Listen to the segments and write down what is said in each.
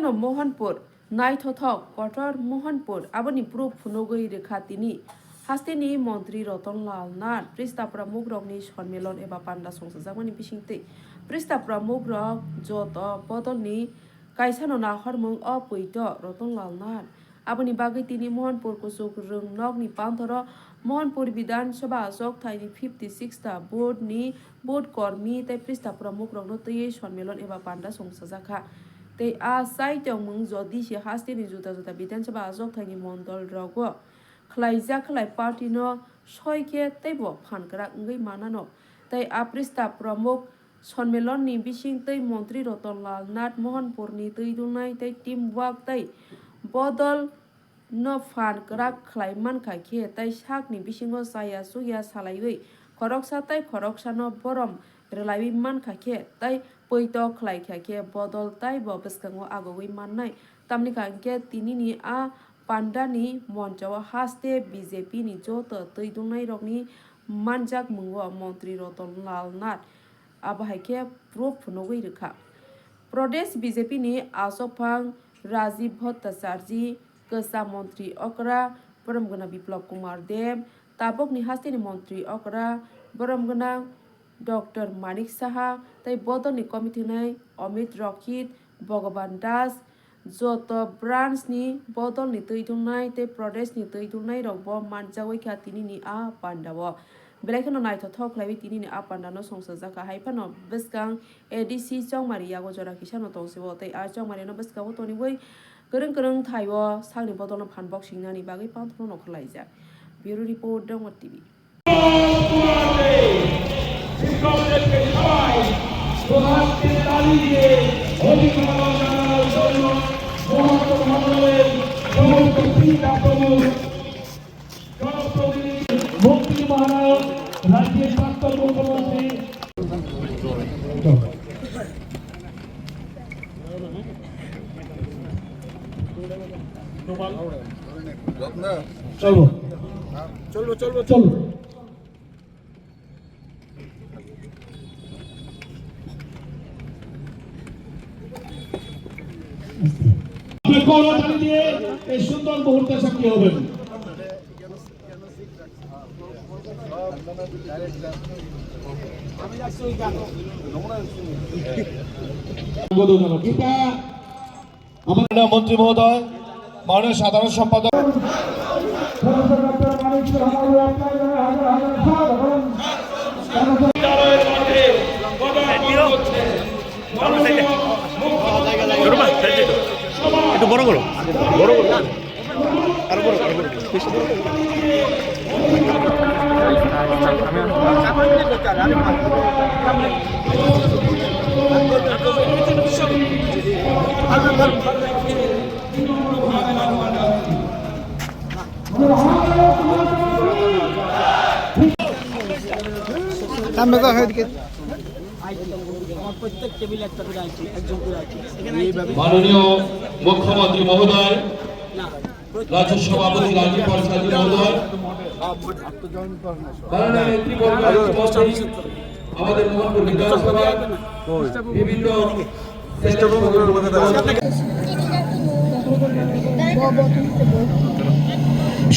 Kaisano Mohanpur Naithothok Kotor Mohanpur Abani Proof Funogoi Rekhatini Hastini Montri Rotonlal Nat Prista Pramuk Rogni Shonmelon Eba Panda Songsajamani Bishingte Prista Pramuk Rog Joto Potoni Kaisano na Hormung Opuito Rotonlal Nat Abani Bagi Tini Mohanpur Kusuk Rung Nogni Panthoro Mohanpur Bidan Sabha Azok Thaini 56 ta board ni board kormi tai Prista Pramuk Rogno Tei Shonmelon Eba Panda Songsajaka Te a sai tong mung jodi si haste ni juta juta bidan sabha azok thangi mondol rogo khlaija khlai party no soike teibo phankra ngai manano tai a prista pramuk sonmelon ni bising tei mantri Rotonlal Nath Mohanpur ni tei dunai tei team work tei bodol no phankra khlai man kha khe tai sak ni bisingo saya suya salaiwi khoroksa tai khoroksa no borom relai man kha khe tai poito khlai kha khe bodol tai bo beskango agoi mannai tamni kangke tini ni a pandani monchawa haste BJP ni joto tei dunai rokni manjak mungwa mantri Rotonlal Nath abahai khe proof phunogoi rekha Pradesh BJP ni Asopang Rajiv Bhattacharjee Kasa Mantri Okra Boromgana Biplab Kumar Dev Tabok ni haste ni Mantri Okra Boromgana Dr. Manik Saha tai bodoni committee nai Amit Rockit Bhagavan Das Joto branch ni bodol ni tuidunai te Pradesh ni tuidunai rokbo manjawai kha tini ni a pandawo Belakano naithothok khlaiwi tini ni a pandano songsajaka haifano beskang ADC Chongmari yago jora kisano tongsibo tai a Chongmari no beskang toni boi gereng thaiwo sangni bodolno phanbok singnani bagai panthno nokhlaija Bureau Report Dongwa TV मुक्ति महाराज राज्य प्राप्त मुख्यमंत्री चलो चलो चलो चलो করতালি দিয়ে এই সুন্দর মুহূর্তে সাক্ষী হবেন আমাদের মন্ত্রী মহোদয় মাননীয় সাধারণ সম্পাদক একটু বড় করো আরো বড় মাননীয় মুখ্যমন্ত্রী মহোদয় রাজ্য সভাপতি রাজীব বর্ষাজি মহোদয় আমাদের মোহনপুর বিধানসভা বিভিন্ন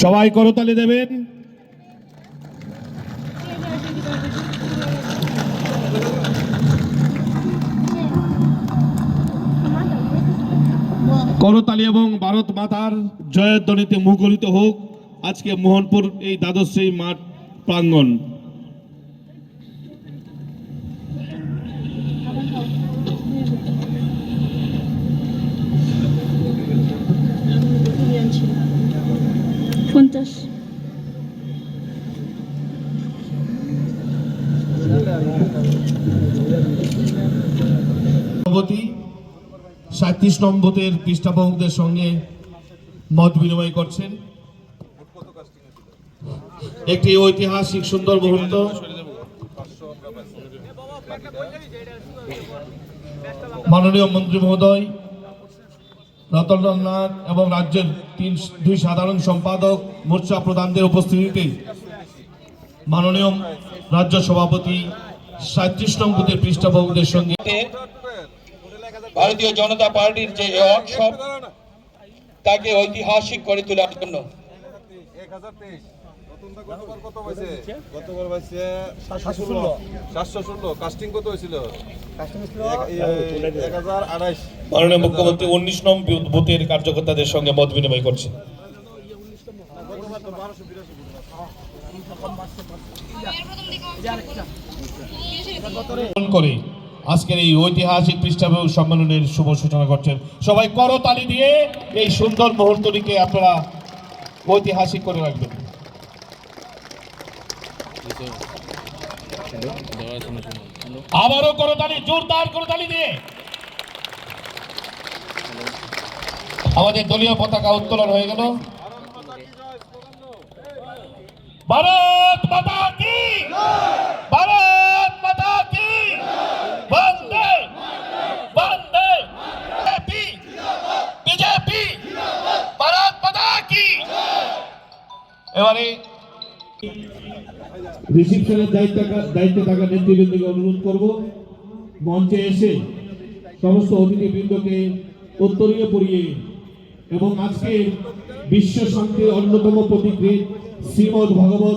সবাই করতালি দেবেন করতালি এবং ভারত মাতার জয়ের ধ্বনিতে মুখরিত হোক আজকে মোহনপুর এই দ্বাদশ্রী মাঠ প্রাঙ্গণ সভাপতি 37 নম্বরের পৃষ্ঠাবহদের সঙ্গে মত বিনিময় করছেন একটি ঐতিহাসিক সুন্দর মুহূর্ত মাননীয় মন্ত্রী মহোদয় রতনলাল নাথ এবং রাজ্যের দুই সাধারণ সম্পাদক মোর্চা প্রধানদের উপস্থিতিতে মাননীয় রাজ্য সভাপতি 37 নম্বরের পৃষ্ঠাবহদের সঙ্গে ভারতীয় জনতা পার্টির যে এই উৎসব তাকে ঐতিহাসিক করে তোলার জন্য। 1023 গতবার পাইছে 716 কাস্টিং কত হয়েছিল? কাস্টিং ছিল 1028। মাননীয় মুখ্যমন্ত্রী 19 নং বুথের কার্যকর্তাদের সঙ্গে মত বিনিময় করছেন। করে আজকের এই ঐতিহাসিক পৃষ্ঠাভূ সম্মেলনের শুভ সূচনা করছেন। সবাই করতালি দিয়ে এই সুন্দর মুহূর্তটিকে আপনারা ঐতিহাসিক করে রাখবেন। আবারও করতালি, জোরদার করতালি দিয়ে আমাদের দলীয় পতাকা উত্তোলন হয়ে গেল। ভারত মাতা কি, ভারত মাতা কি, বন্দে বন্দে, বিজেপি বিজেপি, ভারত মাতা কি। এবারে রিসিপশনের দায়িত্বে থাকা নেতৃবৃন্দকে অনুরোধ করব মঞ্চে এসে সমস্ত অতিথিবৃন্দকে উত্তরীয় পরিয়ে এবং আজকে বিশ্ব শান্তির অন্যতম প্রতীক শ্রীমদ্ ভগবত